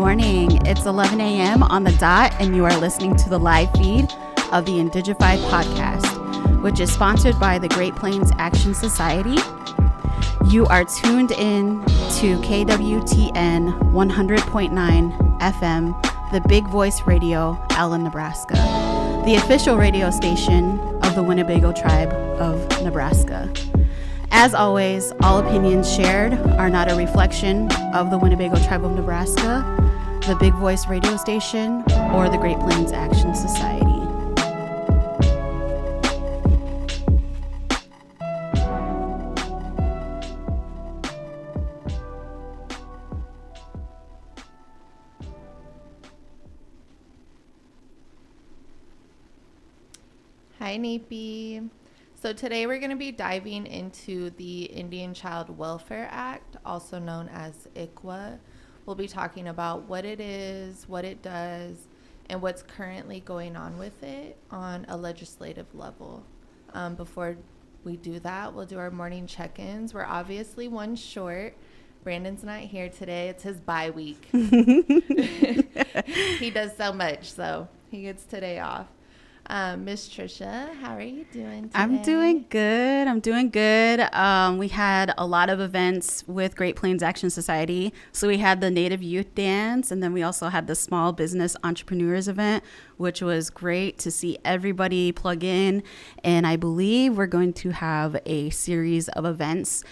morning. It's 11 a.m. on the dot, and you are listening to the live feed of the Indigified podcast, which is sponsored by the Great Plains Action Society. You are tuned in to KWTN 100.9 FM, the Big Voice Radio, Allen, Nebraska, the official radio station of the Winnebago tribe of Nebraska. As always, all opinions shared are not a reflection of the Winnebago tribe of Nebraska, the Big Voice radio station, or the Great Plains Action Society. Hi, Napi. So today we're going to be diving into the Indian Child Welfare Act, also known as ICWA. We'll be talking about what it is, what it does, and what's currently going on with it on a legislative level. Before we do that, we'll do our morning check-ins. We're obviously one short. Brandon's not here today. It's his bye week. He does so much, so he gets today off. Miss Trisha, how are you doing today? I'm doing good. We had a lot of events with Great Plains Action Society. So we had the Native Youth Dance, and then we also had the Small Business Entrepreneurs event, which was great to see everybody plug in. And I believe we're going to have a series of events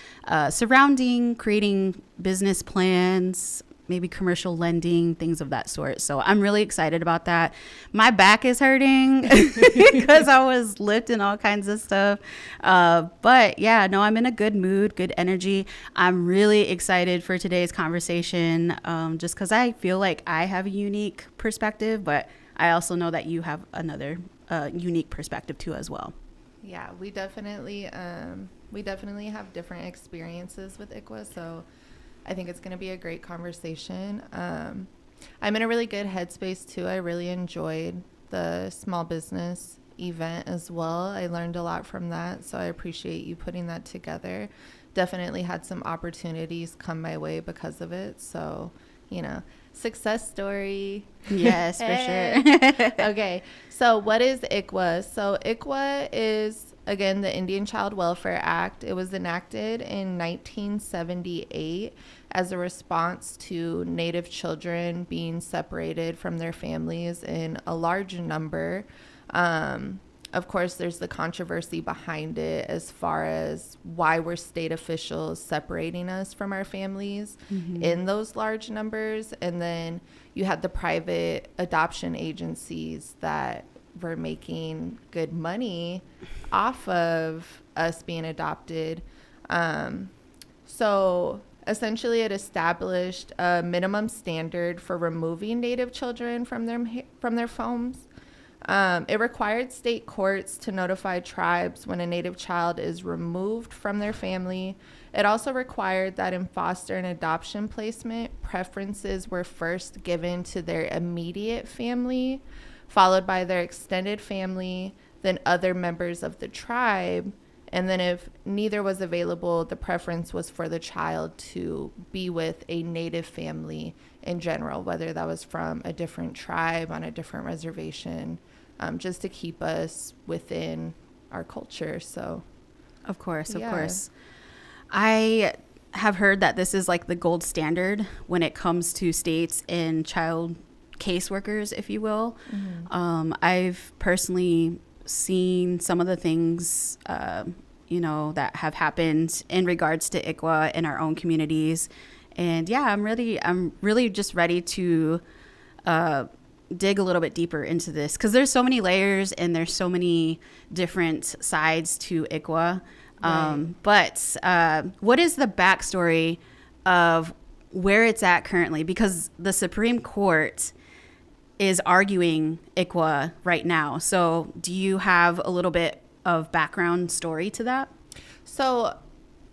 surrounding creating business plans, maybe commercial lending, things of that sort. So I'm really excited about that. My back is hurting because I was lifting all kinds of stuff. But yeah, no, I'm in a good mood, good energy. I'm really excited for today's conversation, just because I feel like I have a unique perspective, but I also know that you have another unique perspective too as well. Yeah, we definitely have different experiences with ICWA, so I think it's going to be a great conversation. I'm in a really good headspace too. I really enjoyed the small business event as well. I learned a lot from that, so I appreciate you putting that together. Definitely had some opportunities come my way because of it. So, success story. Yes, for sure. Okay, so what is ICWA? So ICWA is, again, the Indian Child Welfare Act. It was enacted in 1978 as a response to Native children being separated from their families in a large number. Of course, there's the controversy behind it as far as why were state officials separating us from our families in those large numbers. And then you had the private adoption agencies that were making good money off of us being adopted. So essentially it established a minimum standard for removing Native children from their homes. It required state courts to notify tribes when a Native child is removed from their family. It also required that in foster and adoption placement, preferences were first given to their immediate family, followed by their extended family, then other members of the tribe. And then if neither was available, the preference was for the child to be with a Native family in general, whether that was from a different tribe on a different reservation, just to keep us within our culture. So, Of course. I have heard that this is like the gold standard when it comes to states and child caseworkers, if you will. I've personally seen some of the things, that have happened in regards to ICWA in our own communities. And yeah, I'm really just ready to dig a little bit deeper into this because there's so many layers and there's so many different sides to ICWA. Right. But what is the backstory of where it's at currently? Because the Supreme Court is arguing ICWA right now. So do you have a little bit of background story to that? So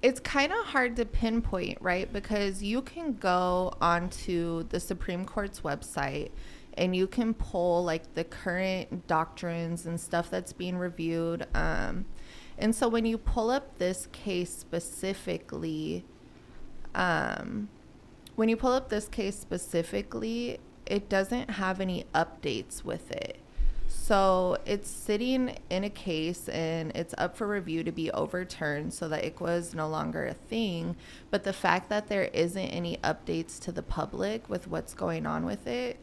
it's kind of hard to pinpoint, right? Because you can go onto the Supreme Court's website and you can pull like the current doctrines and stuff that's being reviewed. And so when you pull up this case specifically, when you pull up this case specifically, it doesn't have any updates with it. So it's sitting in a case and it's up for review to be overturned so that ICWA is no longer a thing. But the fact that there isn't any updates to the public with what's going on with it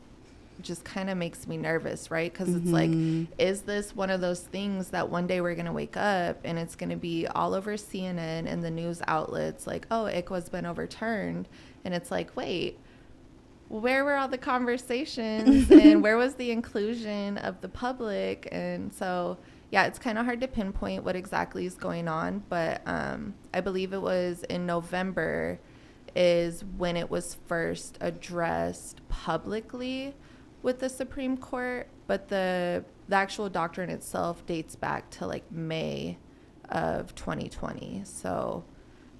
just kind of makes me nervous, right? Because it's like, is this one of those things that one day we're going to wake up and it's going to be all over CNN and the news outlets like, oh, ICWA's been overturned. And it's like, wait, where were all the conversations and where was the inclusion of the public? And so, yeah, it's kind of hard to pinpoint what exactly is going on. But I believe it was in November is when it was first addressed publicly with the Supreme Court. But the actual doctrine itself dates back to like May of 2020. So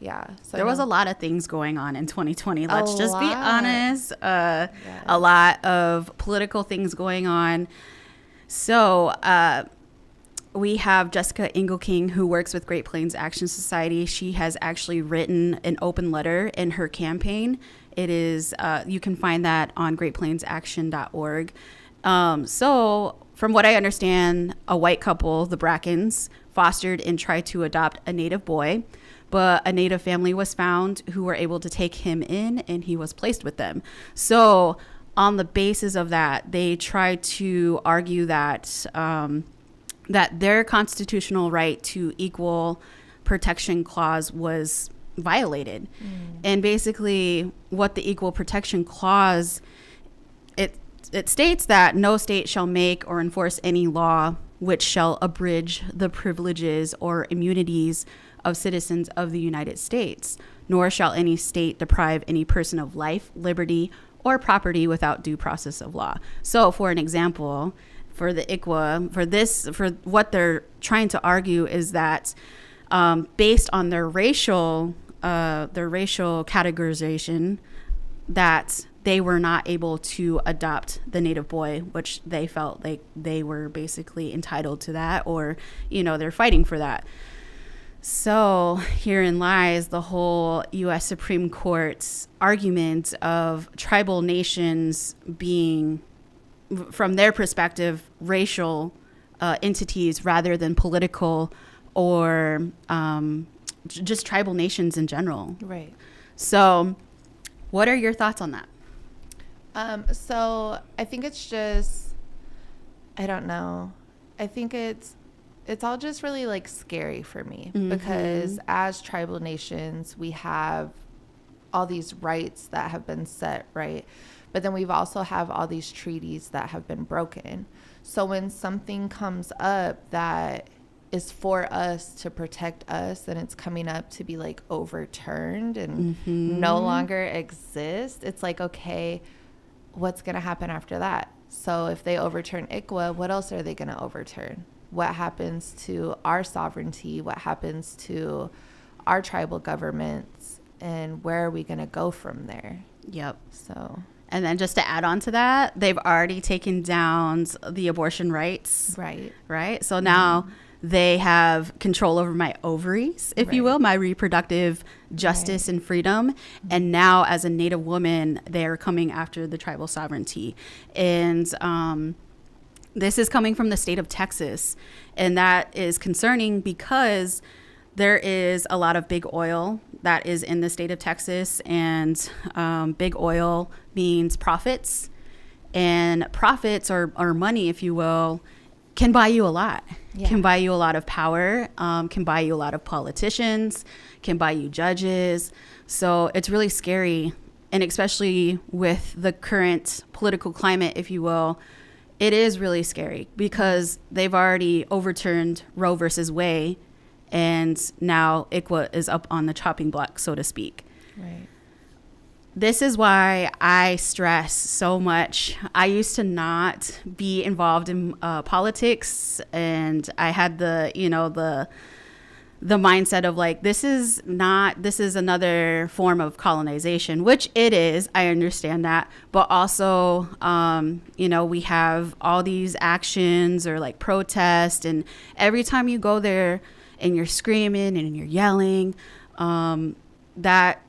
yeah. So there was a lot of things going on in 2020. Let's just be honest. A lot of political things going on. So we have Jessica Engelking, who works with Great Plains Action Society. She has actually written an open letter in her campaign. It is, you can find that on greatplainsaction.org. So from what I understand, a white couple, the Brackens, fostered and tried to adopt a Native boy. But a Native family was found who were able to take him in, and he was placed with them. So on the basis of that, they tried to argue that that their constitutional right to equal protection clause was violated. And basically what the equal protection clause, it states that no state shall make or enforce any law which shall abridge the privileges or immunities of citizens of the United States, nor shall any state deprive any person of life, liberty, or property without due process of law. So for an example, for the ICWA, for what they're trying to argue is that based on their racial categorization, that they were not able to adopt the Native boy, which they felt like they were basically entitled to that, or, they're fighting for that. So herein lies the whole U.S. Supreme Court's argument of tribal nations being, from their perspective, racial entities rather than political or just tribal nations in general. Right. So what are your thoughts on that? So I think it's just, I don't know. I think it's all just really like scary for me because as tribal nations, we have all these rights that have been set, right? But then we've also have all these treaties that have been broken. So when something comes up that is for us to protect us and it's coming up to be like overturned and no longer exist, it's like, okay, what's going to happen after that? So if they overturn ICWA, what else are they going to overturn? What happens to our sovereignty? What happens to our tribal governments? And where are we going to go from there? Yep. So, and then just to add on to that, they've already taken down the abortion rights. Right. So now they have control over my ovaries, if you will, my reproductive justice and freedom. And now as a Native woman, they're coming after the tribal sovereignty. And this is coming from the state of Texas. And that is concerning because there is a lot of big oil that is in the state of Texas. And big oil means profits. And profits or money, if you will, can buy you a lot. Can buy you a lot of power, can buy you a lot of politicians, can buy you judges. So it's really scary. And especially with the current political climate, if you will, it is really scary because they've already overturned Roe versus Wade. And now ICWA is up on the chopping block, so to speak. Right. This is why I stress so much. I used to not be involved in politics, and I had the mindset of like, this is another form of colonization, which it is. I understand that. But also, we have all these actions or like protest, and every time you go there and you're screaming and you're yelling, that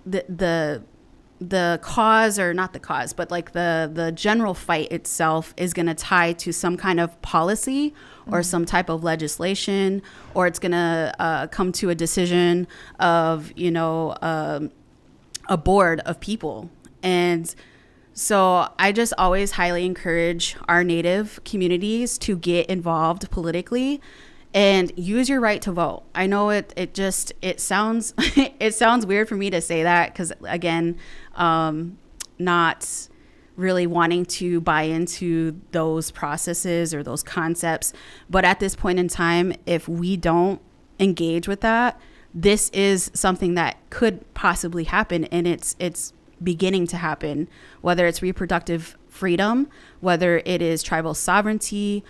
cause, or not the cause, but like the general fight itself is going to tie to some kind of policy or some type of legislation, or it's going to come to a decision of, a board of people. And so I just always highly encourage our Native communities to get involved politically and use your right to vote. I know it sounds it sounds weird for me to say that, because again, not really wanting to buy into those processes or those concepts. But at this point in time, if we don't engage with that, this is something that could possibly happen, and it's beginning to happen, whether it's reproductive freedom, whether it is tribal sovereignty,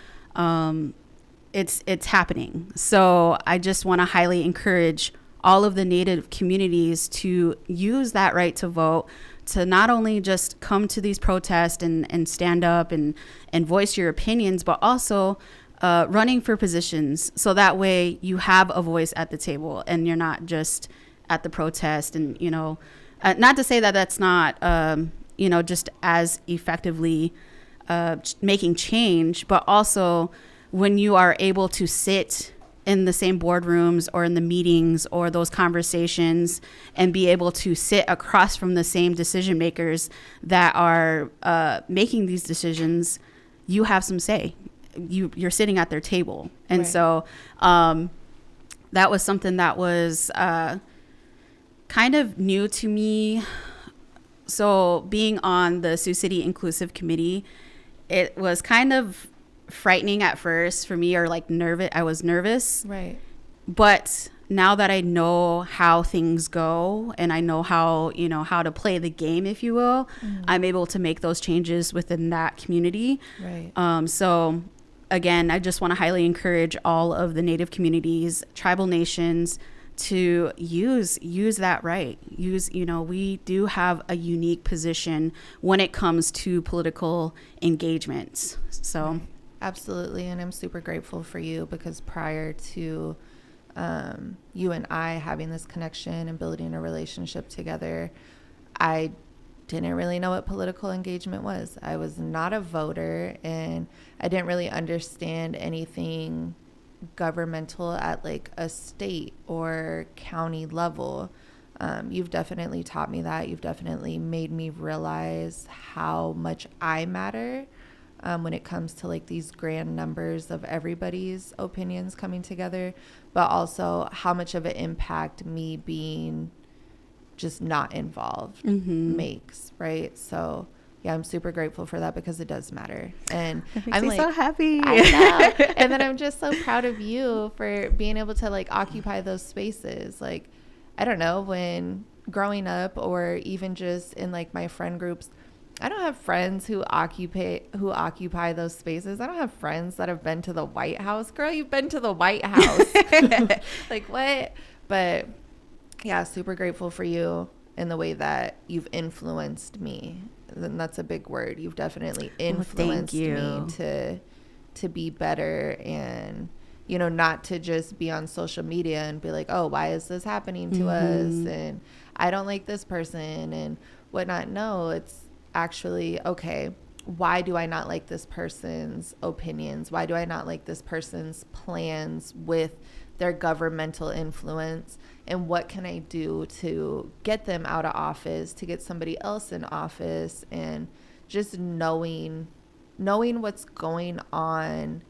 it's happening. So I just want to highly encourage all of the Native communities to use that right to vote, to not only just come to these protests and stand up and voice your opinions, but also running for positions. So that way you have a voice at the table and you're not just at the protest. And, not to say that that's not, just as effectively making change, but also when you are able to sit in the same boardrooms or in the meetings or those conversations and be able to sit across from the same decision makers that are making these decisions, you have some say. You're sitting at their table. And right. So that was something that was kind of new to me. So being on the Sioux City Inclusive Committee, it was kind of frightening at first for me, or like nervous. I was nervous. Right. But now that I know how things go and I know how to play the game, if you will, I'm able to make those changes within that community. Right. So again, I just want to highly encourage all of the Native communities, tribal nations, to use that right. We do have a unique position when it comes to political engagements. So. Right. Absolutely. And I'm super grateful for you, because prior to you and I having this connection and building a relationship together, I didn't really know what political engagement was. I was not a voter, and I didn't really understand anything governmental at like a state or county level. You've definitely taught me that. You've definitely made me realize how much I matter when it comes to like these grand numbers of everybody's opinions coming together, but also how much of an impact me being just not involved makes, right? So yeah, I'm super grateful for that, because it does matter. And I'm like, so happy. I know. And then I'm just so proud of you for being able to like occupy those spaces. Like, I don't know, when growing up, or even just in like my friend groups, I don't have friends who occupy those spaces. I don't have friends that have been to the White House. Girl, you've been to the White House. Like, what? But yeah, super grateful for you in the way that you've influenced me. And that's a big word. You've definitely influenced me to be better, and not to just be on social media and be like, oh, why is this happening to us? And I don't like this person and whatnot. No, it's actually, okay, why do I not like this person's opinions? Why do I not like this person's plans with their governmental influence? And what can I do to get them out of office, to get somebody else in office? And just knowing what's going on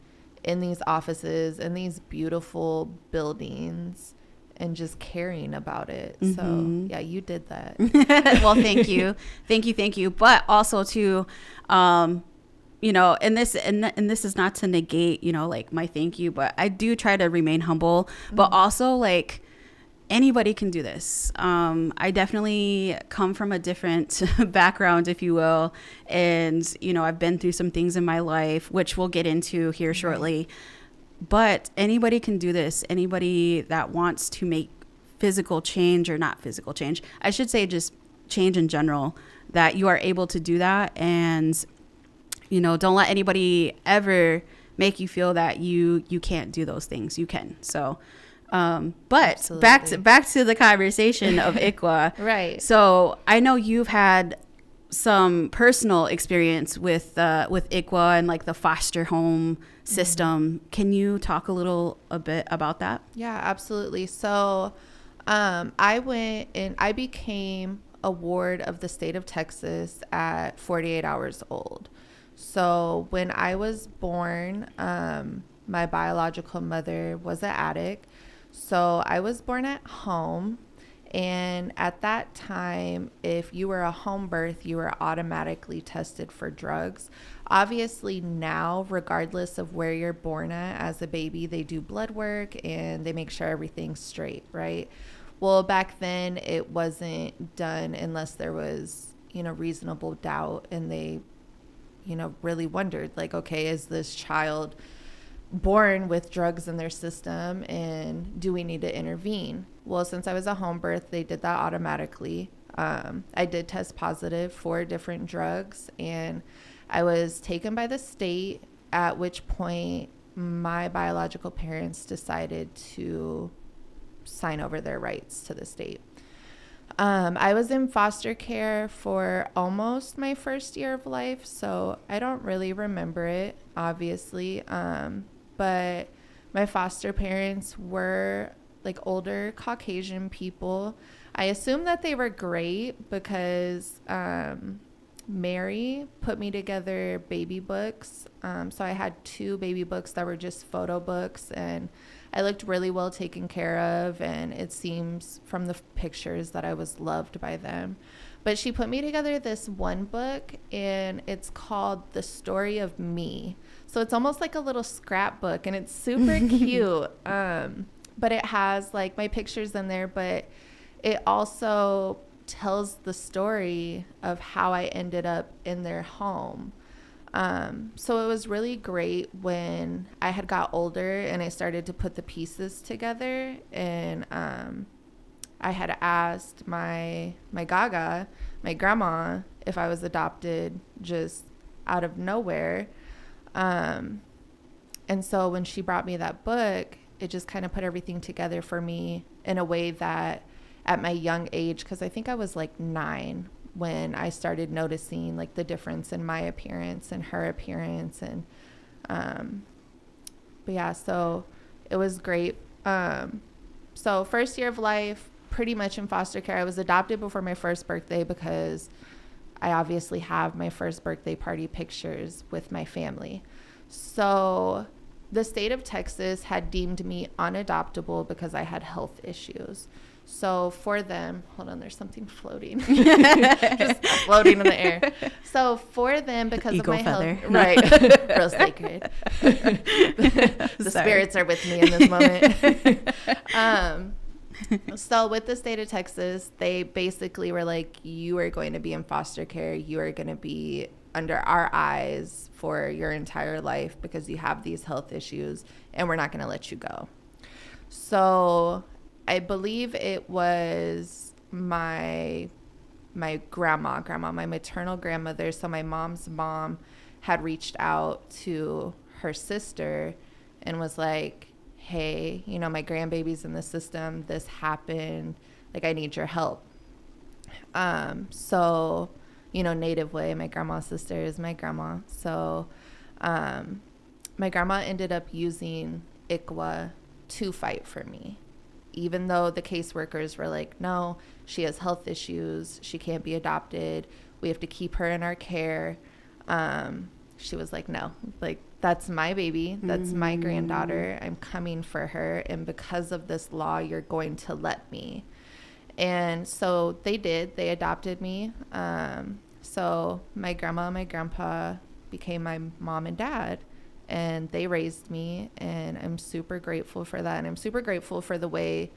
in these offices, in these beautiful buildings, and just caring about it. So yeah, you did that. Well, thank you. Thank you. But also to, and this is not to negate, like my thank you, but I do try to remain humble, but also like anybody can do this. I definitely come from a different background, if you will. And, I've been through some things in my life, which we'll get into here shortly. But anybody can do this. Anybody that wants to make physical change, or not physical change, I should say just change in general, that you are able to do that. And, don't let anybody ever make you feel that you can't do those things. You can. So But Absolutely. back to the conversation of ICWA. Right. So I know you've had some personal experience with ICWA and like the foster home system. Can you talk a bit about that? Yeah, absolutely. So I went and I became a ward of the state of Texas at 48 hours old. So when I was born, my biological mother was an addict. So I was born at home. And at that time, if you were a home birth, you were automatically tested for drugs. Obviously now, regardless of where you're born at as a baby, they do blood work and they make sure everything's straight, right? Well, back then it wasn't done unless there was, reasonable doubt, and they, really wondered, like, okay, is this child born with drugs in their system, and do we need to intervene? Well, since I was a home birth, they did that automatically. I did test positive for different drugs, and I was taken by the state, at which point my biological parents decided to sign over their rights to the state. I was in foster care for almost my first year of life, so I don't really remember it, obviously. But my foster parents were like older Caucasian people. I assume that they were great because Mary put me together baby books. So I had 2 baby books that were just photo books, and I looked really well taken care of, and it seems from the pictures that I was loved by them. But she put me together this one book, and it's called The Story of Me. So it's almost like a little scrapbook, and it's super cute. But it has like my pictures in there, but it also tells the story of how I ended up in their home. So it was really great when I had got older and I started to put the pieces together, and I had asked my Gaga, my grandma, if I was adopted just out of nowhere. And so when she brought me that book, it just kind of put everything together for me in a way that at my young age, because I think I was like 9 when I started noticing like the difference in my appearance and her appearance. And but yeah, so it was great. So first year of life, pretty much in foster care. I was adopted before my first birthday because I obviously have my first birthday party pictures with my family. So the state of Texas had deemed me unadoptable because I had health issues. So for them, hold on, there's something floating, just floating in the air. So for them, because Eagle of my feather. health, right, real sacred. The spirits are with me in this moment. So with the state of Texas, they basically were like, you are going to be in foster care. You are going to be under our eyes for your entire life because you have these health issues, and we're not going to let you go. So I believe it was my grandma, my maternal grandmother. So my mom's mom had reached out to her sister and was like, hey, my grandbaby's in the system. This happened. Like, I need your help. So, native way, my grandma's sister is my grandma. So, my grandma ended up using ICWA to fight for me. Even though the caseworkers were like, no, she has health issues. She can't be adopted. We have to keep her in our care. She was like, no, like, that's my baby. That's my granddaughter. I'm coming for her. And because of this law, you're going to let me. And so they did. They adopted me. So my grandma and my grandpa became my mom and dad. And they raised me. And I'm super grateful for that. And I'm super grateful for the way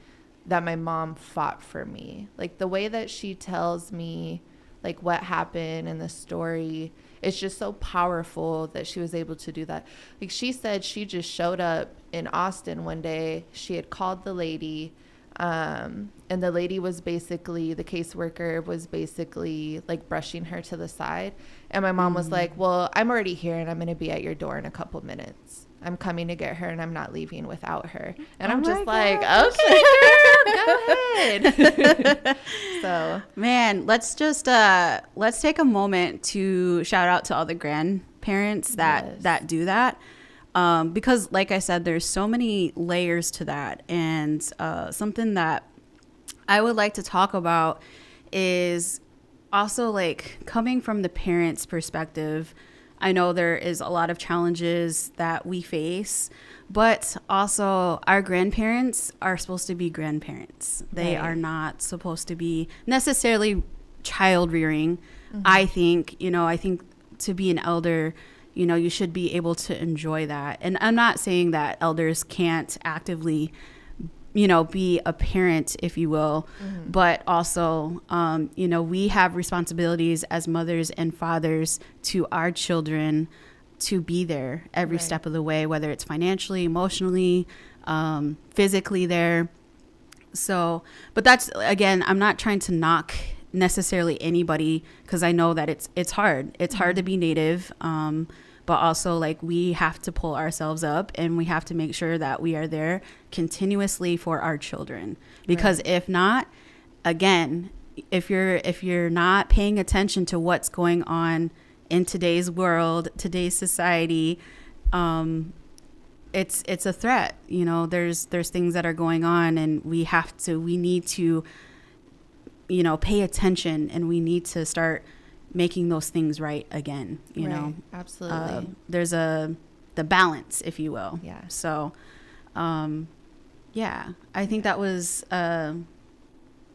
that my mom fought for me. Like, the way that she tells me, like, what happened in the story, it's just so powerful that she was able to do that. Like, she said she just showed up in Austin one day. She had called the lady, and the lady was basically, the caseworker was basically like brushing her to the side. And my mom was like, well, I'm already here and I'm going to be at your door in a couple minutes. I'm coming to get her and I'm not leaving without her. And Oh I'm just my like, gosh. okay, girl, go ahead. So, Man, let's take a moment to shout out to all the grandparents that do that. Because like I said, there's so many layers to that. And something that I would like to talk about is also like coming from the parents' perspective. I know there is a lot of challenges that we face, but also our grandparents are supposed to be grandparents. They are not supposed to be necessarily child rearing. I think to be an elder, you should be able to enjoy that. And I'm not saying that elders can't actively be a parent, if you will, but also, we have responsibilities as mothers and fathers to our children to be there every step of the way, whether it's financially, emotionally, physically there. So, but that's, again, I'm not trying to knock necessarily anybody, because I know that it's hard. It's hard to be Native. But also, like, we have to pull ourselves up and we have to make sure that we are there continuously for our children. Because if not, again, if you're not paying attention to what's going on in today's world, today's society, it's a threat. There's things that are going on, and we need to pay attention, and we need to start making those things right again, you know. Absolutely. There's the balance, if you will. Yeah. So I think that was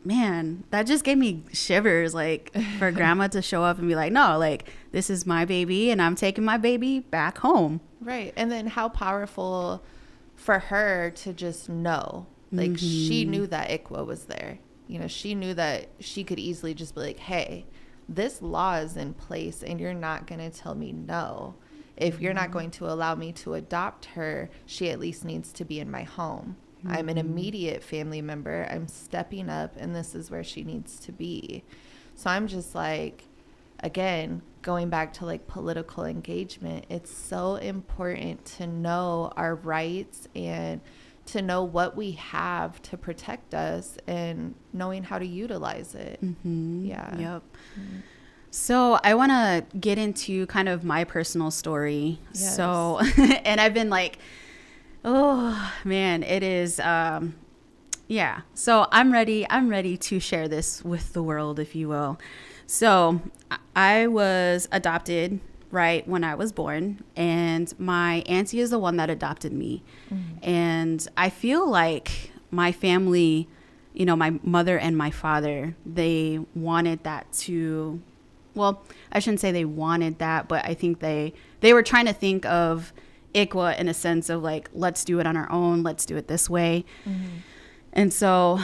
man, that just gave me shivers, like, for grandma to show up and be like, no, like, this is my baby and I'm taking my baby back home. Right. And then how powerful for her to just know, like, she knew that ICWA was there. She knew that she could easily just be like, hey, this law is in place and you're not going to tell me no. If you're not going to allow me to adopt her, she at least needs to be in my home. I'm an immediate family member. I'm stepping up, and this is where she needs to be. So I'm just like, again, going back to like political engagement, it's so important to know our rights and to know what we have to protect us and knowing how to utilize it. Yeah. Yep. So I want to get into kind of my personal story. Yes. So, and I've been like, oh man, it is, yeah. So I'm ready to share this with the world, if you will. So I was adopted right when I was born, and my auntie is the one that adopted me. And I feel like my family, my mother and my father, they wanted that to, well, I shouldn't say they wanted that, but I think they were trying to think of ICWA in a sense of like, let's do it on our own. Let's do it this way. And so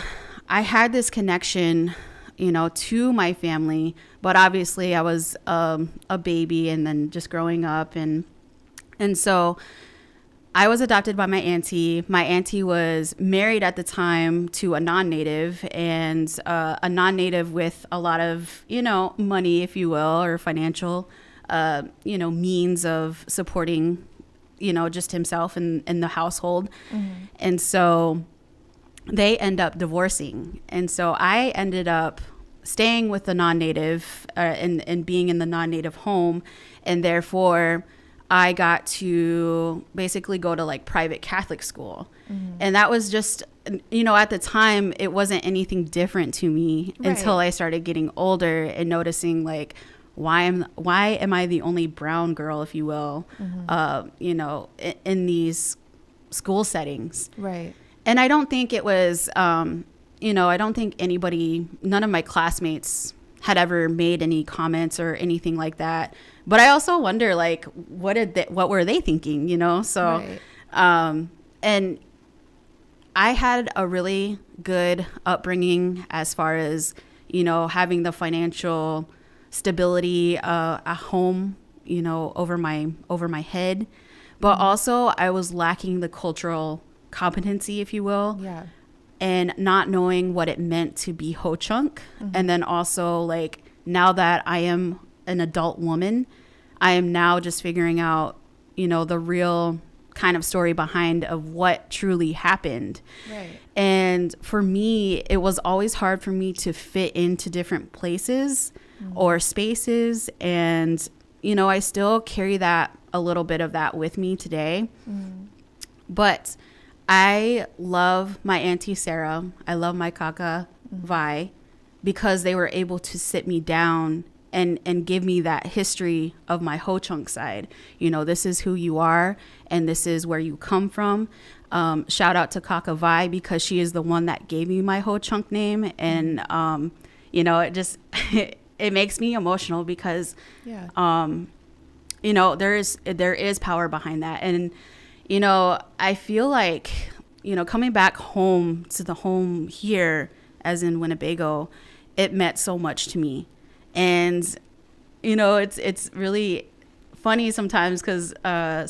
I had this connection, to my family, but obviously I was a baby and then just growing up. And so I was adopted by my auntie. My auntie was married at the time to a non-native, and a non-native with a lot of, money, if you will, or financial, means of supporting, just himself and the household. And so they end up divorcing. And so I ended up staying with the non-native and being in the non-native home. And therefore I got to basically go to like private Catholic school. And that was just, at the time, it wasn't anything different to me until I started getting older and noticing like, why am I the only brown girl, if you will, in these school settings. Right. And I don't think it was, I don't think none of my classmates had ever made any comments or anything like that. But I also wonder, like, what were they thinking, So, and I had a really good upbringing as far as, having the financial stability, a home, over my head. But also I was lacking the cultural competency, if you will. Yeah. And not knowing what it meant to be ho-chunk. And then also, like, now that I am an adult woman, I am now just figuring out, the real kind of story behind of what truly happened. Right. And for me, it was always hard for me to fit into different places or spaces. And, you know, I still carry that, a little bit of that with me today. But I love my Auntie Sarah. I love my Kaka Vi, because they were able to sit me down and give me that history of my Ho-Chunk side. You know, this is who you are and this is where you come from. Shout out to Kaka Vi, because she is the one that gave me my Ho-Chunk name. And, you know, it just, it makes me emotional because, you know, there is power behind that. And, you know, I feel like, you know, coming back home to the home here, as in Winnebago, it meant so much to me. And, you know, it's really funny sometimes because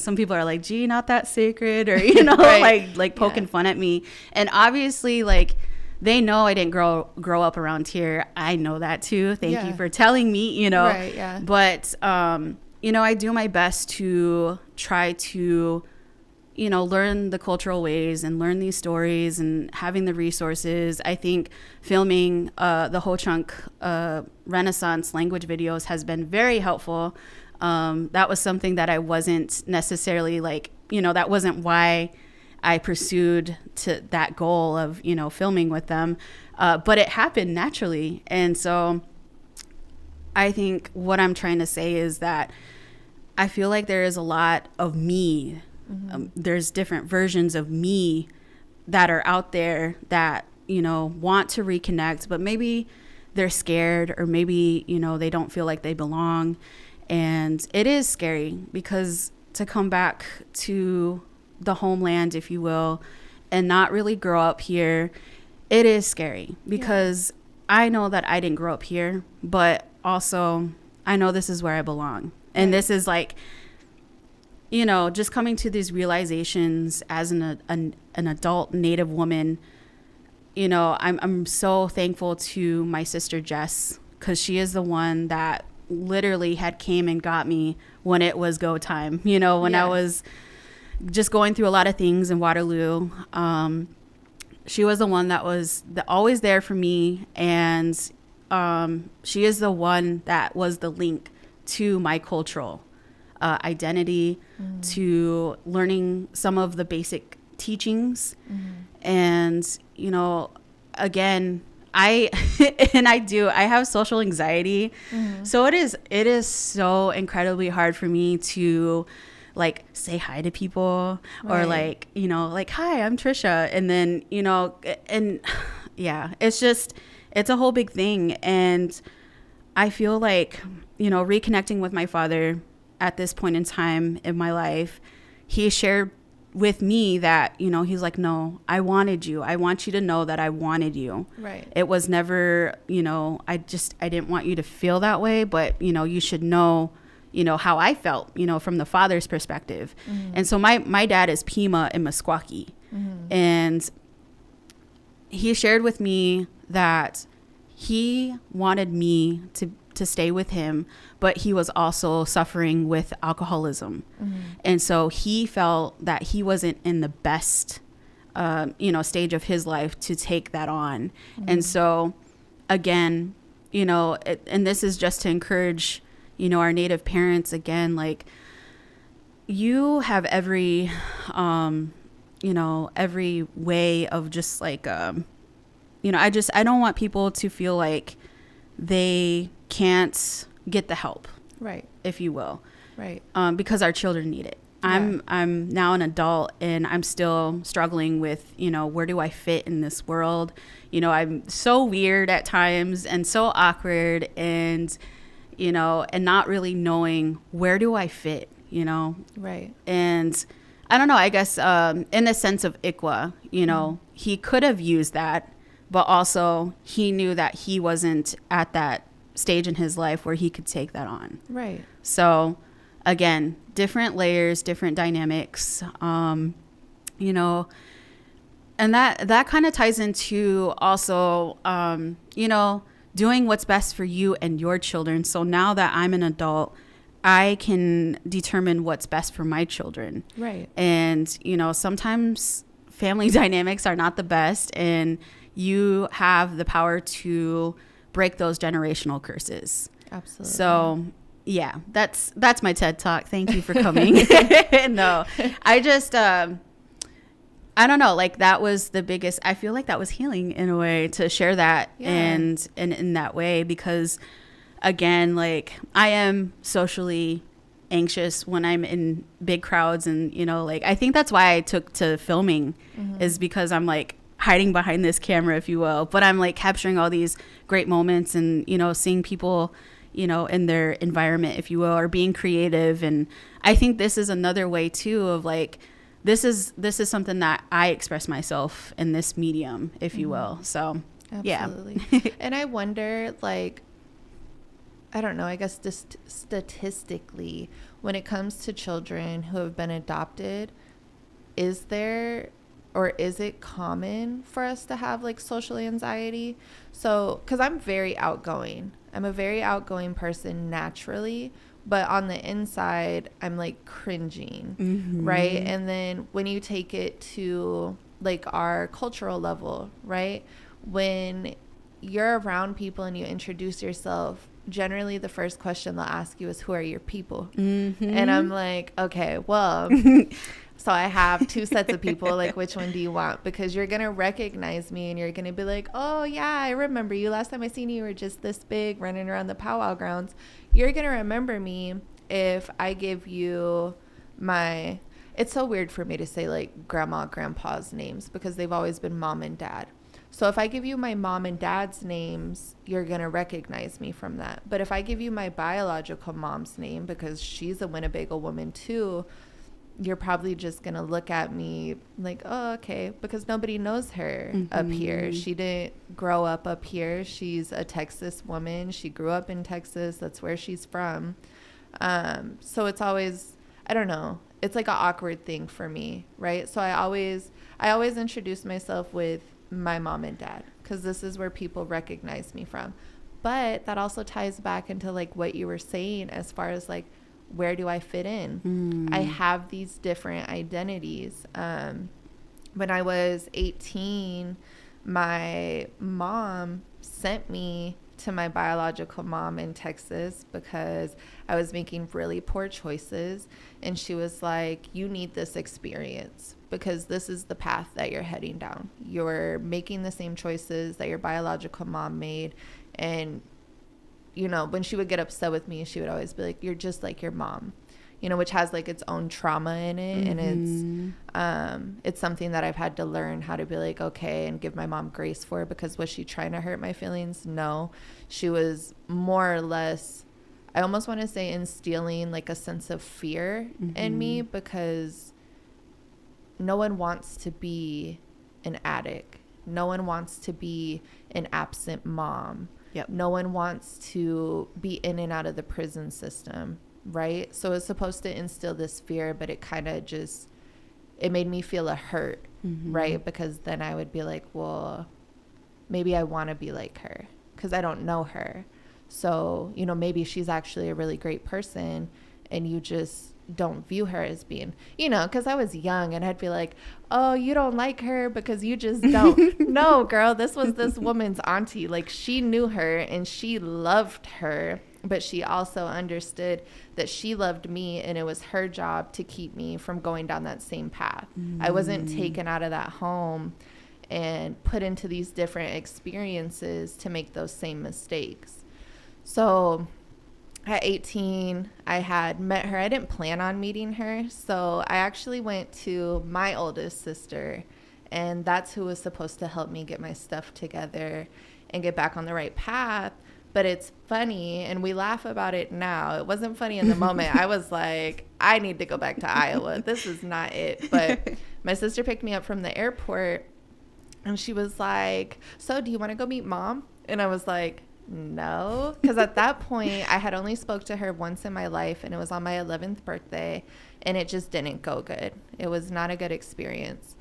some people are like, gee, not that sacred, or, you know, like poking fun at me. And obviously, like, they know I didn't grow up around here. I know that too. Thank you for telling me, you know. Right, yeah. But, you know, I do my best to try to, you know, learn the cultural ways and learn these stories and having the resources. I think filming the Ho-Chunk Renaissance language videos has been very helpful. That was something that I wasn't necessarily like, you know, that wasn't why I pursued to that goal of, you know, filming with them. But it happened naturally. And so I think what I'm trying to say is that I feel like there is a lot of me. There's different versions of me that are out there that, you know, want to reconnect, but maybe they're scared, or maybe, you know, they don't feel like they belong. And it is scary, because to come back to the homeland, if you will, and not really grow up here, it is scary, because I know that I didn't grow up here, but also I know this is where I belong. And this is like, you know, just coming to these realizations as an adult Native woman. You know, I'm so thankful to my sister Jess, because she is the one that literally had came and got me when it was go time. You know, when I was just going through a lot of things in Waterloo. She was the one that was always there for me, and she is the one that was the link to my cultural identity, to learning some of the basic teachings. And, you know, again, I have social anxiety. So it is so incredibly hard for me to like say hi to people, or like, you know, like, hi, I'm Trisha. And then, you know, and yeah, it's a whole big thing. And I feel like, you know, reconnecting with my father at this point in time in my life, he shared with me that, you know, he's like, no, I wanted you. I want you to know that I wanted you. Right. It was never, you know, I didn't want you to feel that way, but, you know, you should know, you know, how I felt, you know, from the father's perspective. And so my dad is Pima and Meskwaki. And he shared with me that he wanted me to stay with him, but he was also suffering with alcoholism. And so he felt that he wasn't in the best, you know, stage of his life to take that on. And so again, you know, and this is just to encourage, you know, our Native parents again, like, you have every, you know, every way of just like, you know, I don't want people to feel like they can't get the help, right, if you will, right, because our children need it. I'm now an adult, and I'm still struggling with, you know, where do I fit in this world? You know, I'm so weird at times and so awkward, and, you know, and not really knowing where do I fit, you know, right. And I don't know, I guess in the sense of Ikwa, you know, he could have used that, but also he knew that he wasn't at that stage in his life where he could take that on. Right. So again, different layers, different dynamics, you know, and that kind of ties into also, you know, doing what's best for you and your children. So now that I'm an adult, I can determine what's best for my children. Right. And, you know, sometimes family dynamics are not the best, and you have the power to break those generational curses. Absolutely. So, yeah, that's my TED Talk. Thank you for coming. No, I just, I don't know, like that was the biggest, I feel like that was healing in a way to share that. Yeah. And in that way, because again, like I am socially anxious when I'm in big crowds, and, you know, like I think that's why I took to filming is because I'm like hiding behind this camera, if you will, but I'm like capturing all these great moments and, you know, seeing people, you know, in their environment, if you will, or being creative. And I think this is another way too of like, this is something that I express myself in this medium, if you will. So, absolutely. yeah. And I wonder, like, I don't know, I guess just statistically, when it comes to children who have been adopted, is there, or is it common for us to have like social anxiety? So, because I'm very outgoing. I'm a very outgoing person naturally, but on the inside, I'm like cringing, right? And then when you take it to like our cultural level, right? When you're around people and you introduce yourself, generally the first question they'll ask you is, who are your people? And I'm like, okay, well, so I have two sets of people, like, which one do you want? Because you're going to recognize me and you're going to be like, oh yeah, I remember you. Last time I seen you were just this big running around the powwow grounds. You're going to remember me if I give you my, it's so weird for me to say like grandma, grandpa's names because they've always been mom and dad. So if I give you my mom and dad's names, you're going to recognize me from that. But if I give you my biological mom's name, because she's a Winnebago woman too, you're probably just going to look at me like, oh, okay, because nobody knows her up here. She didn't grow up here. She's a Texas woman. She grew up in Texas. That's where she's from. So it's always, I don't know, it's like an awkward thing for me, right? So I always introduce myself with my mom and dad because this is where people recognize me from. But that also ties back into like what you were saying as far as like, where do I fit in? I have these different identities. When I was 18, my mom sent me to my biological mom in Texas because I was making really poor choices. And she was like, you need this experience because this is the path that you're heading down. You're making the same choices that your biological mom made. And you know, when she would get upset with me, she would always be like, you're just like your mom, you know, which has like its own trauma in it. And it's something that I've had to learn how to be like, okay, and give my mom grace for, because was she trying to hurt my feelings? No, she was more or less, I almost want to say instilling like a sense of fear in me, because no one wants to be an addict. No one wants to be an absent mom. Yep. No one wants to be in and out of the prison system, right? So it's supposed to instill this fear, but it kind of just, it made me feel a hurt, right? Because then I would be like, well, maybe I want to be like her because I don't know her. So, you know, maybe she's actually a really great person and you just don't view her as being, you know, because I was young and I'd be like, oh, you don't like her because you just don't. No, girl, this was this woman's auntie. Like, she knew her and she loved her, but she also understood that she loved me and it was her job to keep me from going down that same path. I wasn't taken out of that home and put into these different experiences to make those same mistakes. So at 18, I had met her. I didn't plan on meeting her. So I actually went to my oldest sister, and that's who was supposed to help me get my stuff together and get back on the right path. But it's funny, and we laugh about it now. It wasn't funny in the moment. I was like, I need to go back to Iowa. This is not it. But my sister picked me up from the airport, and she was like, so do you want to go meet mom? And I was like, no, because at that point I had only spoke to her once in my life, and it was on my 11th birthday, and it just didn't go good. It was not a good experience.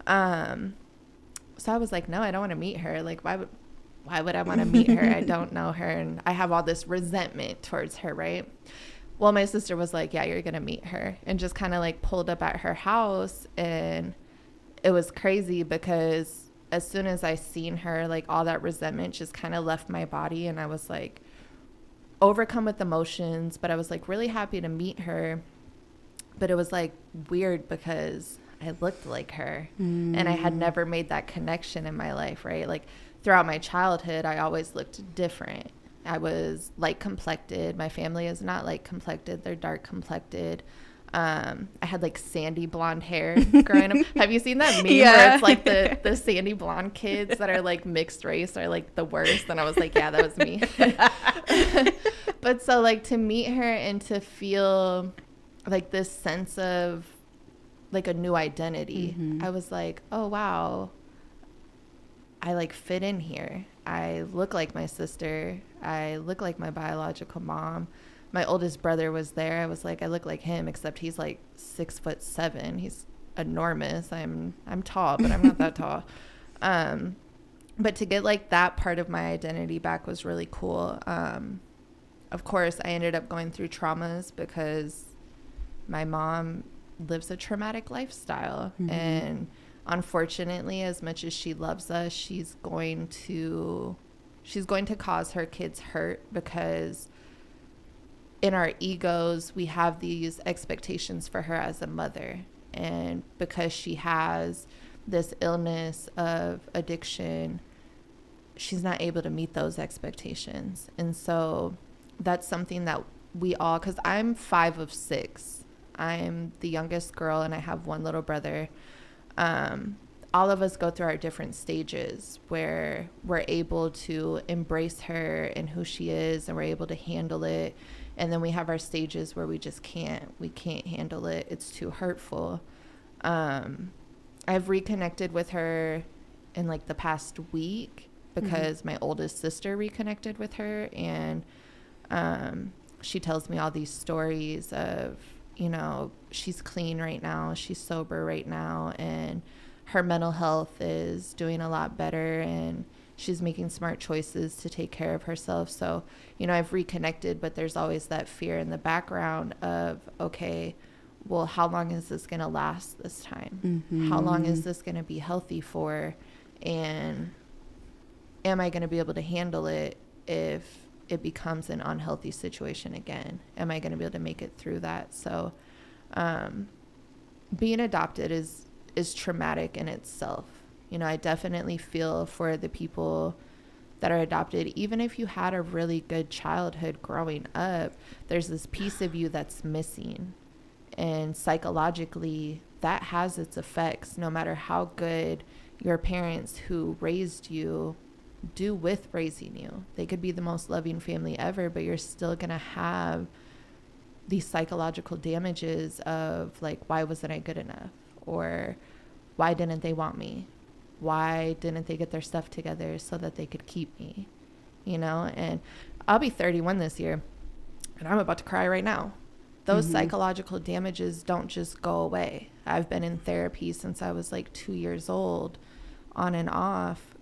So I was like, no, I don't want to meet her. Like, why would I want to meet her? I don't know her, and I have all this resentment towards her, right? Well, my sister was like, yeah, you're going to meet her, and just kind of like pulled up at her house. And it was crazy because as soon as I seen her, like all that resentment just kind of left my body. And I was like overcome with emotions, but I was like really happy to meet her. But it was like weird because I looked like her and I had never made that connection in my life, right? Like throughout my childhood, I always looked different. I was light complected. My family is not light complected. They're dark complected. I had like sandy blonde hair growing up. Have you seen that meme where it's like the sandy blonde kids that are like mixed race are like the worst? And I was like, yeah, that was me. But so like to meet her and to feel like this sense of like a new identity, I was like, oh, wow. I like fit in here. I look like my sister. I look like my biological mom. My oldest brother was there. I was like, I look like him, except he's like 6'7". He's enormous. I'm tall, but I'm not that tall. But to get like that part of my identity back was really cool. Of course, I ended up going through traumas because my mom lives a traumatic lifestyle. And unfortunately, as much as she loves us, she's going to cause her kids hurt because in our egos, we have these expectations for her as a mother. And because she has this illness of addiction, she's not able to meet those expectations. And so that's something that we all, because I'm 5 of 6. I'm the youngest girl and I have one little brother. All of us go through our different stages where we're able to embrace her and who she is, and we're able to handle it. And then we have our stages where we just can't handle it. It's too hurtful. I've reconnected with her in like the past week because my oldest sister reconnected with her. And she tells me all these stories of, you know, she's clean right now. She's sober right now. And her mental health is doing a lot better. And she's making smart choices to take care of herself. So, you know, I've reconnected, but there's always that fear in the background of, okay, well, how long is this going to last this time? How long is this going to be healthy for? And am I going to be able to handle it if it becomes an unhealthy situation again? Am I going to be able to make it through that? So, being adopted is traumatic in itself. You know, I definitely feel for the people that are adopted. Even if you had a really good childhood growing up, there's this piece of you that's missing. And psychologically, that has its effects, no matter how good your parents who raised you do with raising you. They could be the most loving family ever, but you're still going to have these psychological damages of like, why wasn't I good enough? Or why didn't they want me? Why didn't they get their stuff together so that they could keep me? You know, and I'll be 31 this year and I'm about to cry right now. Those psychological damages don't just go away. I've been in therapy since I was like 2 years old, on and off,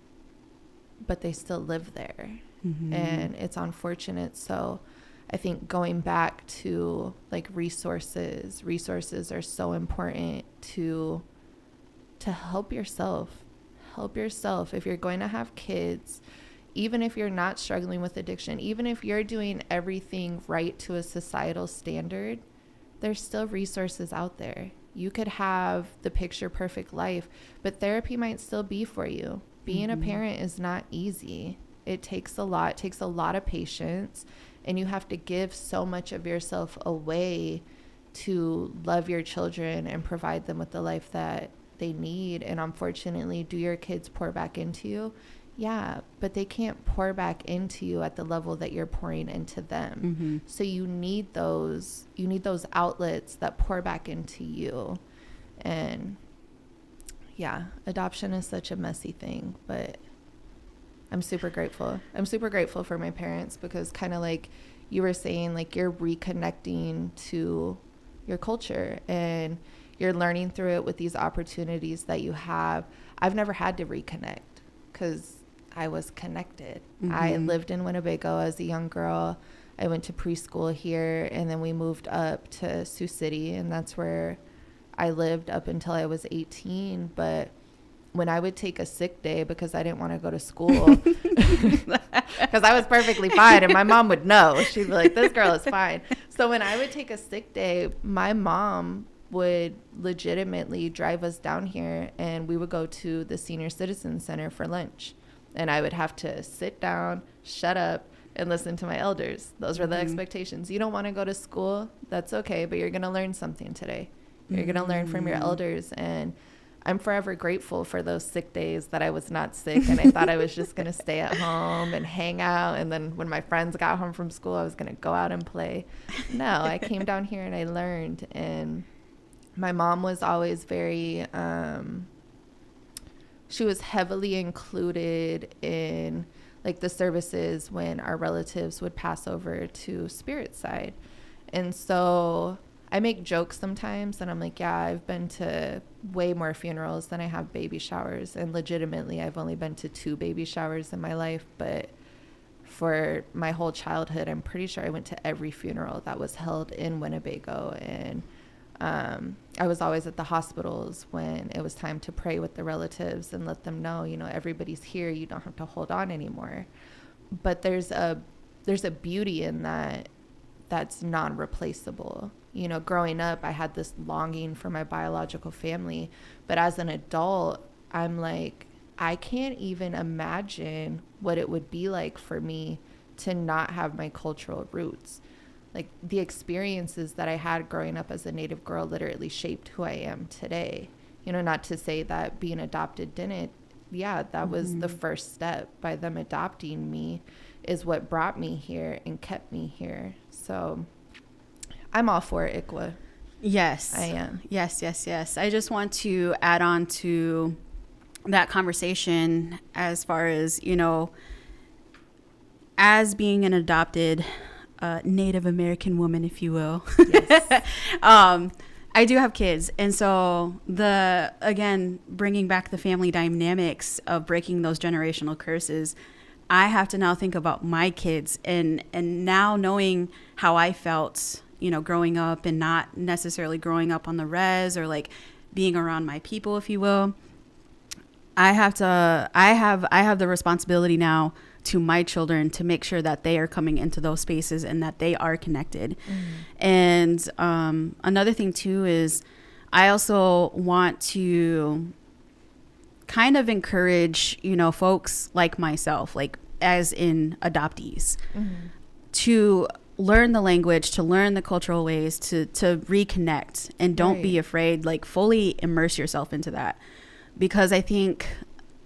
but they still live there. And it's unfortunate. So I think going back to like resources are so important to help yourself. Help yourself. If you're going to have kids, even if you're not struggling with addiction, even if you're doing everything right to a societal standard, there's still resources out there. You could have the picture perfect life, but therapy might still be for you. Being a parent is not easy. It takes a lot. It takes a lot of patience, and you have to give so much of yourself away to love your children and provide them with the life that they need. And unfortunately, do your kids pour back into you? Yeah, but they can't pour back into you at the level that you're pouring into them. So you need those outlets that pour back into you. And yeah, adoption is such a messy thing, but I'm super grateful. I'm super grateful for my parents because kind of like you were saying, like you're reconnecting to your culture and you're learning through it with these opportunities that you have. I've never had to reconnect because I was connected. I lived in Winnebago as a young girl. I went to preschool here, and then we moved up to Sioux City, and that's where I lived up until I was 18. But when I would take a sick day because I didn't want to go to school, because I was perfectly fine, and my mom would know. She'd be like, this girl is fine. So when I would take a sick day, my mom would legitimately drive us down here, and we would go to the Senior Citizen Center for lunch. And I would have to sit down, shut up, and listen to my elders. Those were the expectations. You don't want to go to school? That's okay, but you're going to learn something today. You're going to learn from your elders. And I'm forever grateful for those sick days that I was not sick, and I thought I was just going to stay at home and hang out. And then when my friends got home from school, I was going to go out and play. No, I came down here and I learned. And my mom was always very, she was heavily included in like the services when our relatives would pass over to spirit side. And so I make jokes sometimes, and I'm like, yeah, I've been to way more funerals than I have baby showers. And legitimately, I've only been to 2 baby showers in my life. But for my whole childhood, I'm pretty sure I went to every funeral that was held in Winnebago. And I was always at the hospitals when it was time to pray with the relatives and let them know, you know, everybody's here. You don't have to hold on anymore. But there's a beauty in that that's non-replaceable. You know, growing up, I had this longing for my biological family. But as an adult, I'm like, I can't even imagine what it would be like for me to not have my cultural roots. Like, the experiences that I had growing up as a Native girl literally shaped who I am today. You know, not to say that being adopted didn't. Yeah, that was the first step. By them adopting me is what brought me here and kept me here. So I'm all for it, Ikwa. Yes. I am. Yes. I just want to add on to that conversation as far as, you know, as being an adopted Native American woman, if you will. Yes. I do have kids. And so again, bringing back the family dynamics of breaking those generational curses, I have to now think about my kids and now knowing how I felt, you know, growing up and not necessarily growing up on the res or like being around my people, if you will. I have the responsibility now to my children to make sure that they are coming into those spaces and that they are connected. And another thing too is I also want to kind of encourage, you know, folks like myself, like as in adoptees, to learn the language, to learn the cultural ways, to reconnect, and don't be afraid, like fully immerse yourself into that. Because I think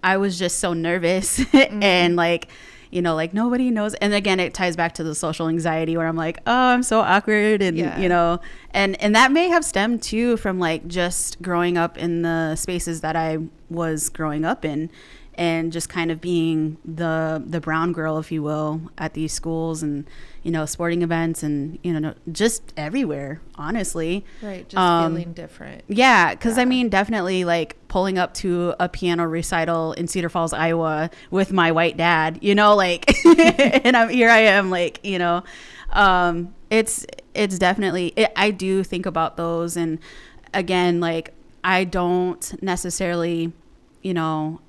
I was just so nervous and like, you know, like nobody knows. And again, it ties back to the social anxiety where I'm like, oh, I'm so awkward. And, you know, and that may have stemmed too from like just growing up in the spaces that I was growing up in and just kind of being the brown girl, if you will, at these schools and, you know, sporting events and, you know, just everywhere, honestly. Right. Just feeling different. Yeah. Cause I mean, definitely like pulling up to a piano recital in Cedar Falls, Iowa with my white dad, you know, like, and here I am like, you know, it's definitely, I do think about those. And again, like, I don't necessarily, you know,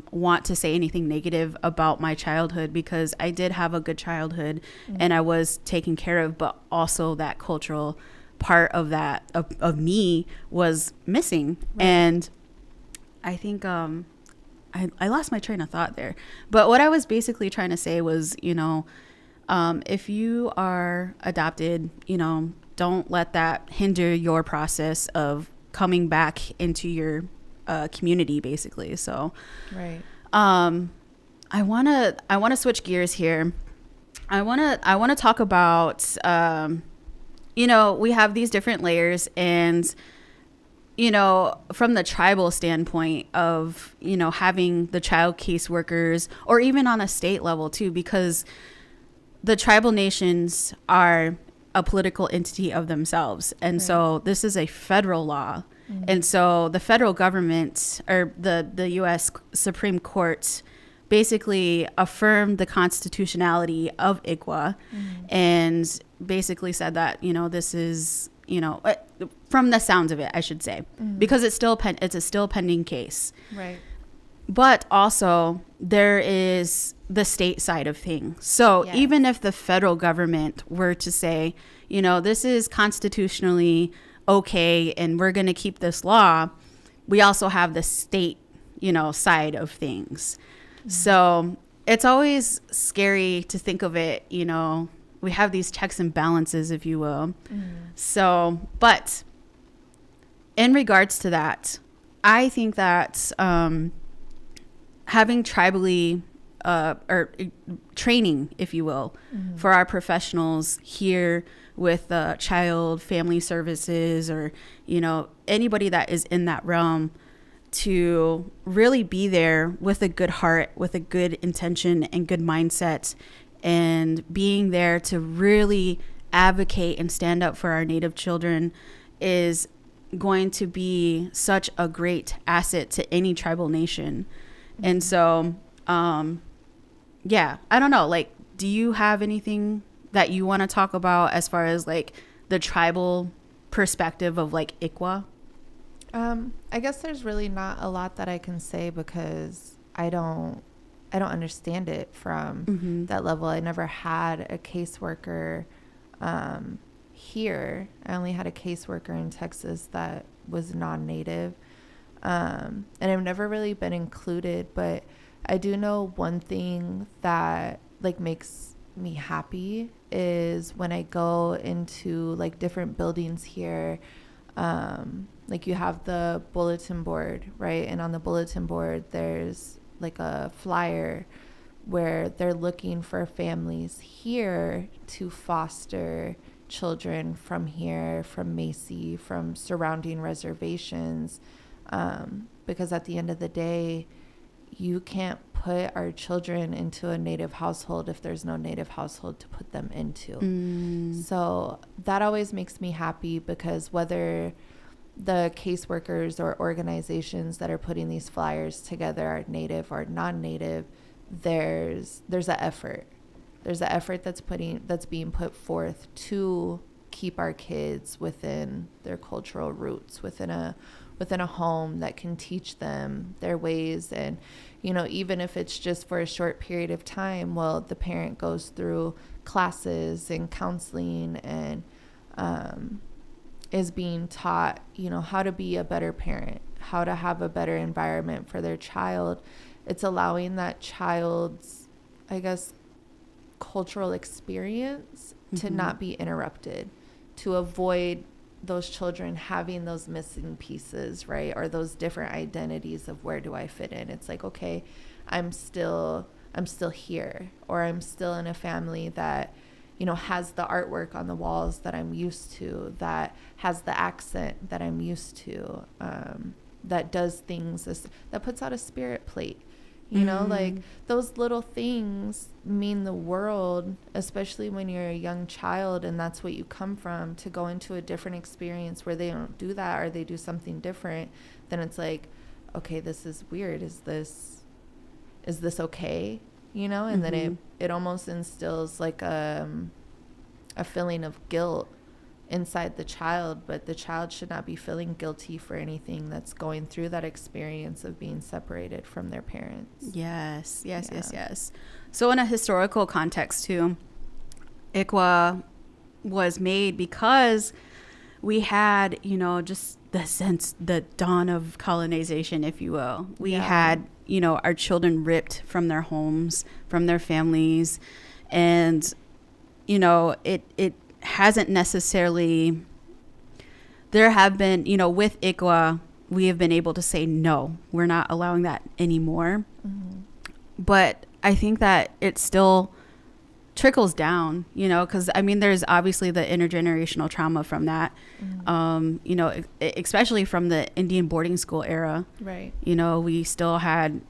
want to say anything negative about my childhood because I did have a good childhood and I was taken care of, but also that cultural part of that, of me was missing. Right. And I think, I lost my train of thought there, but what I was basically trying to say was, you know, if you are adopted, you know, don't let that hinder your process of coming back into your community, basically. So right. I want to switch gears here. I want to talk about you know, we have these different layers, and you know, from the tribal standpoint of, you know, having the child caseworkers, or even on a state level too, because the tribal nations are a political entity of themselves, and so this is a federal law. And so the federal government, or the U.S. Supreme Court, basically affirmed the constitutionality of ICWA and basically said that, this is, from the sounds of it, I should say, because it's a still pending case. Right. But also there is the state side of things. So even if the federal government were to say, this is constitutionally okay and we're going to keep this law, we also have the state, side of things. So it's always scary to think of it, we have these checks and balances, if you will. So, but in regards to that, I think that having tribally or training, if you will, for our professionals here with child family services or, anybody that is in that realm, to really be there with a good heart, with a good intention and good mindset, and being there to really advocate and stand up for our Native children is going to be such a great asset to any tribal nation. And so, I don't know, like, do you have anything that you want to talk about as far as like the tribal perspective of like ICWA? I guess there's really not a lot that I can say because I don't understand it from that level. I never had a caseworker here. I only had a caseworker in Texas that was non-Native. And I've never really been included, but I do know one thing that like makes me happy is when I go into like different buildings here. Like you have the bulletin board, right? And on the bulletin board, there's like a flyer where they're looking for families here to foster children from here, from Macy, from surrounding reservations. Because at the end of the day, you can't put our children into a Native household if there's no Native household to put them into. So that always makes me happy because whether the caseworkers or organizations that are putting these flyers together are Native or non-Native, there's an effort. There's an effort that's being put forth to keep our kids within their cultural roots, within a home that can teach them their ways. And, even if it's just for a short period of time, well, the parent goes through classes and counseling and is being taught, how to be a better parent, how to have a better environment for their child. It's allowing that child's, I guess, cultural experience to not be interrupted, to avoid those children having those missing pieces, right? Or those different identities of where do I fit in? It's like, okay, I'm still here, or I'm still in a family that, has the artwork on the walls that I'm used to, that has the accent that I'm used to, that does things, that puts out a spirit plate. Like those little things mean the world, especially when you're a young child and that's what you come from. To go into a different experience where they don't do that or they do something different, then it's like, okay, this is weird. Is this okay? And then it almost instills like a feeling of guilt inside the child, but the child should not be feeling guilty for anything that's going through that experience of being separated from their parents. Yes. So in a historical context too, ICWA was made because we had, just the dawn of colonization, if you will. We had, our children ripped from their homes, from their families, and, it hasn't necessarily, there have been, with ICWA, we have been able to say, no, we're not allowing that anymore. But I think that it still trickles down, because there's obviously the intergenerational trauma from that, especially from the Indian boarding school era. Right. We still had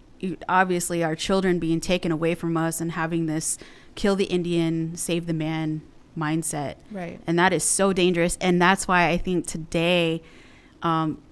obviously our children being taken away from us and having this kill the Indian, save the man mindset. Right. And that is so dangerous. And that's why I think today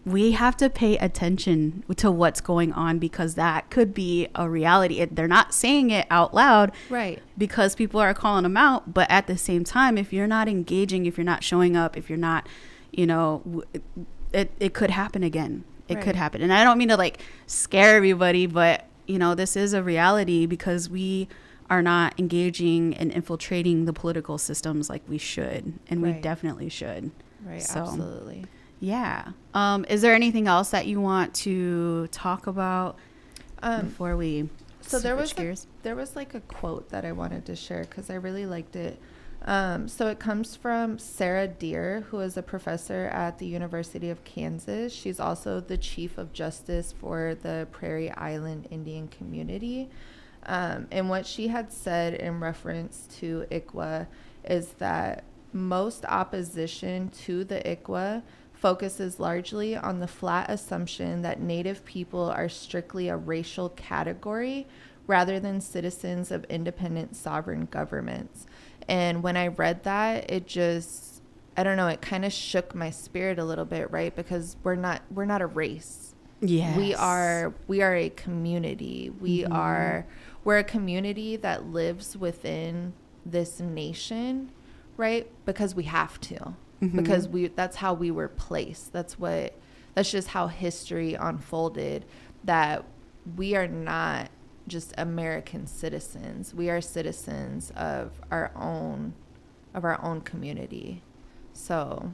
we have to pay attention to what's going on, because that could be a reality. They're not saying it out loud, right? Because people are calling them out. But at the same time, if you're not engaging, if you're not showing up, if you're not, it could happen again. It could happen. And I don't mean to like scare everybody, but this is a reality, because we are not engaging and infiltrating the political systems like we should, and we definitely should. Right. So, absolutely. Yeah. Is there anything else that you want to talk about before we switch gears? There was like a quote that I wanted to share because I really liked it. So it comes from Sarah Deer, who is a professor at the University of Kansas. She's also the Chief of Justice for the Prairie Island Indian community. And what she had said in reference to ICWA is that most opposition to the ICWA focuses largely on the flat assumption that Native people are strictly a racial category rather than citizens of independent sovereign governments. And when I read that, it just, I don't know, it kind of shook my spirit a little bit, right? Because we're not a race. Yes. We are a community. We're a community that lives within this nation, right? Because we have to. Because that's how we were placed. That's just how history unfolded, that we are not just American citizens. We are citizens of our own community. So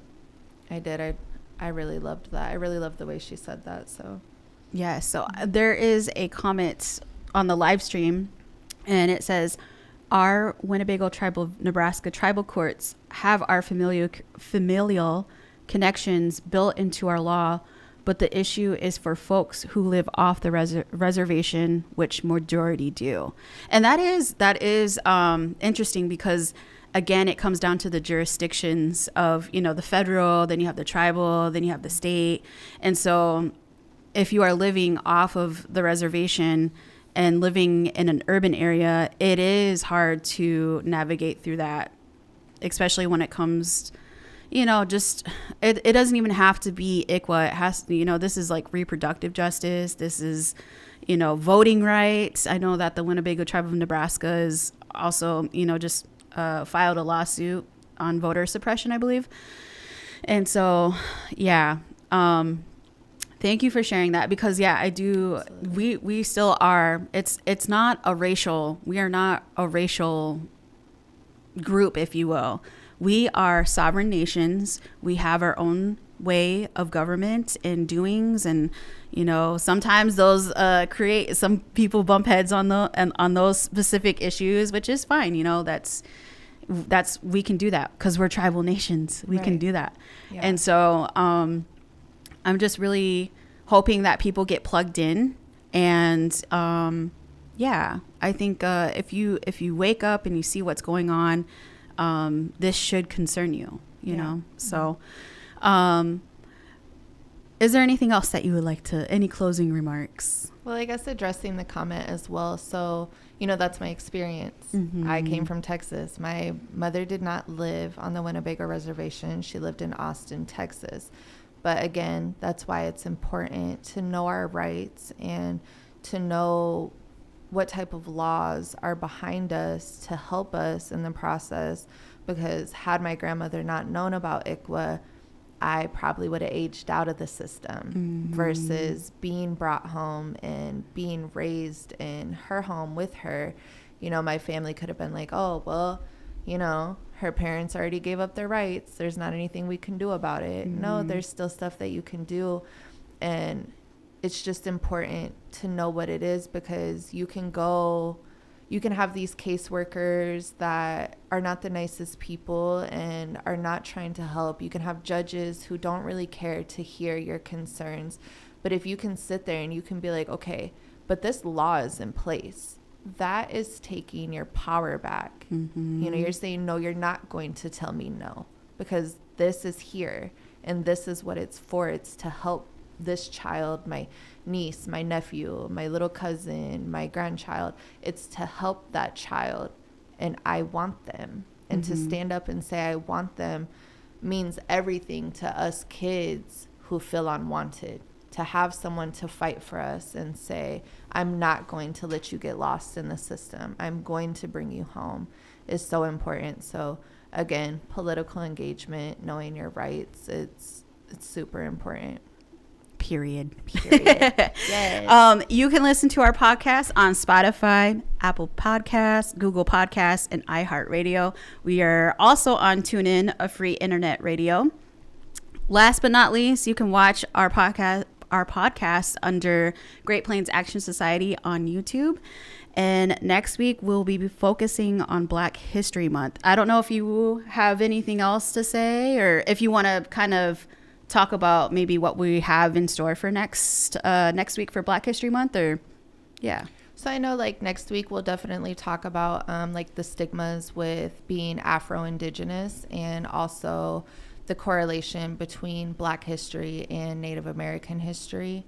I really loved that. I really loved the way she said that. So yeah, so there is a comment on the live stream, and it says, our Winnebago Tribal Nebraska tribal courts have our familial connections built into our law, but the issue is for folks who live off the reservation, which majority do. And that is interesting, because again, it comes down to the jurisdictions of, the federal, then you have the tribal, then you have the state. And so if you are living off of the reservation and living in an urban area, it is hard to navigate through that, especially when it comes, just, it doesn't even have to be ICWA. It has to, this is like reproductive justice. This is, voting rights. I know that the Winnebago Tribe of Nebraska is also, just filed a lawsuit on voter suppression, I believe. And so, yeah. Thank you for sharing that, because I do. Absolutely. We still are. It's not a racial. We are not a racial group, if you will. We are sovereign nations. We have our own way of government and doings, and sometimes those create, some people bump heads on those specific issues, which is fine. That's we can do that because we're tribal nations. We can do that, and so I'm just really hoping that people get plugged in, and I think if you wake up and you see what's going on, this should concern you. You know. So, is there anything else that you would like to? Any closing remarks? Well, I guess addressing the comment as well. So, that's my experience. I came from Texas. My mother did not live on the Winnebago Reservation. She lived in Austin, Texas. But again, that's why it's important to know our rights and to know what type of laws are behind us to help us in the process. Because had my grandmother not known about ICWA, I probably would have aged out of the system versus being brought home and being raised in her home with her. My family could have been like, oh, well, her parents already gave up their rights. There's not anything we can do about it. No, there's still stuff that you can do. And it's just important to know what it is, because you can have these caseworkers that are not the nicest people and are not trying to help. You can have judges who don't really care to hear your concerns. But if you can sit there and you can be like, okay, but this law is in place, that is taking your power back. You're saying, no, you're not going to tell me no, because this is here and this is what it's for. It's to help this child, my niece, my nephew, my little cousin, my grandchild. It's to help that child, and I want them. And to stand up and say I want them means everything to us kids who feel unwanted. To have someone to fight for us and say, I'm not going to let you get lost in the system. I'm going to bring you home is so important. So again, political engagement, knowing your rights, it's super important. Period. Yes. You can listen to our podcast on Spotify, Apple Podcasts, Google Podcasts, and iHeartRadio. We are also on TuneIn, a free internet radio. Last but not least, you can watch our podcast under Great Plains Action Society on YouTube. And next week, we'll be focusing on Black History Month. I don't know if you have anything else to say, or if you want to kind of talk about maybe what we have in store for next week for Black History Month, or yeah. So I know like next week we'll definitely talk about like the stigmas with being Afro-Indigenous, and also the correlation between Black history and Native American history.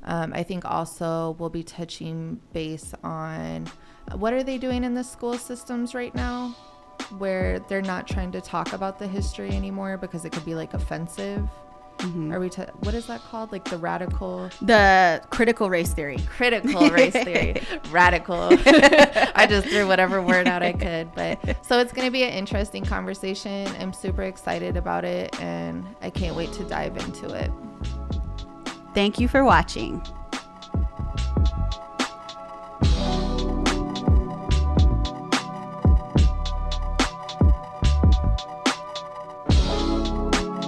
I think also we'll be touching base on what are they doing in the school systems right now, where they're not trying to talk about the history anymore because it could be like offensive. Mm-hmm. What is that called? Like the critical race theory. Critical race theory. Radical. I just threw whatever word out I could. But so it's going to be an interesting conversation. I'm super excited about it, and I can't wait to dive into it. Thank you for watching.